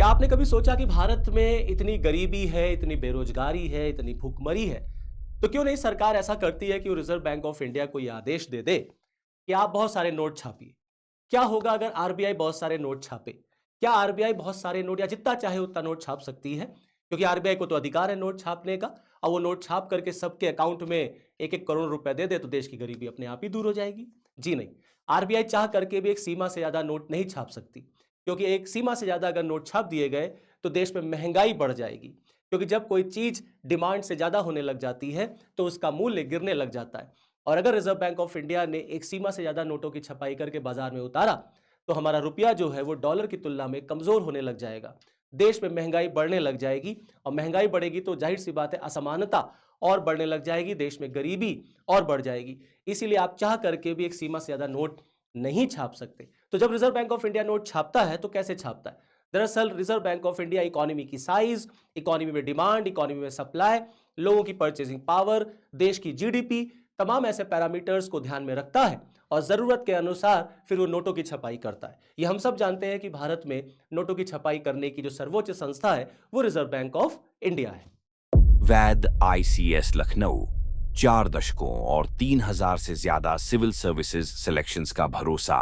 क्या आपने कभी सोचा कि भारत में इतनी गरीबी है, इतनी बेरोजगारी है, इतनी भुखमरी है, तो क्यों नहीं सरकार ऐसा करती है कि वो रिज़र्व बैंक ऑफ इंडिया को ये आदेश दे दे कि आप बहुत सारे नोट छापिए। क्या होगा अगर आरबीआई बहुत सारे नोट छापे? क्या आरबीआई बहुत सारे नोट या जितना चाहे उतना नोट छाप सकती है? क्योंकि आरबीआई को तो अधिकार है नोट छापने का और वो नोट छाप करके सबके अकाउंट में 1-1 करोड़ रुपए दे दे तो देश की गरीबी अपने आप ही दूर हो जाएगी। जी नहीं, आरबीआई चाह करके भी एक सीमा से ज़्यादा नोट नहीं छाप सकती, क्योंकि एक सीमा से ज़्यादा अगर नोट छाप दिए गए तो देश में महंगाई बढ़ जाएगी। क्योंकि जब कोई चीज़ डिमांड से ज़्यादा होने लग जाती है, तो उसका मूल्य गिरने लग जाता है। और अगर रिज़र्व बैंक ऑफ इंडिया ने एक सीमा से ज़्यादा नोटों की छपाई करके बाजार में उतारा, तो हमारा रुपया जो है वो डॉलर की तुलना में कमज़ोर होने लग जाएगा। देश में महँगाई बढ़ने लग जाएगी और महँगाई बढ़ेगी तो ज़ाहिर-सी बात है असमानता और बढ़ने लग जाएगी, देश में गरीबी और बढ़ जाएगी। इसीलिए आप चाह करके भी एक सीमा से ज़्यादा नोट नहीं छाप सकते। तो जब reserve bank of India note छापता है तो कैसे छापता है? दरअसल reserve bank of India economy की साइज़, इकोनॉमी में डिमांड, इकोनॉमी में सप्लाई, लोगों की परचेजिंग पावर, देश की जीडीपी, तमाम ऐसे पैरामीटर्स को ध्यान में रखता है और ज़रूरत के अनुसार फिर वो नोटों की छपाई करता है। ये हम सब जानते हैं कि भारत में नोटों की छपाई करने की जो सर्वोच्च संस्था है, वो रिज़र्व बैंक ऑफ इंडिया है। वैद आईसीएस लखनऊ 4 दशकों और 3,000 से ज्यादा सिविल सर्विसेज सिलेक्शंस का भरोसा।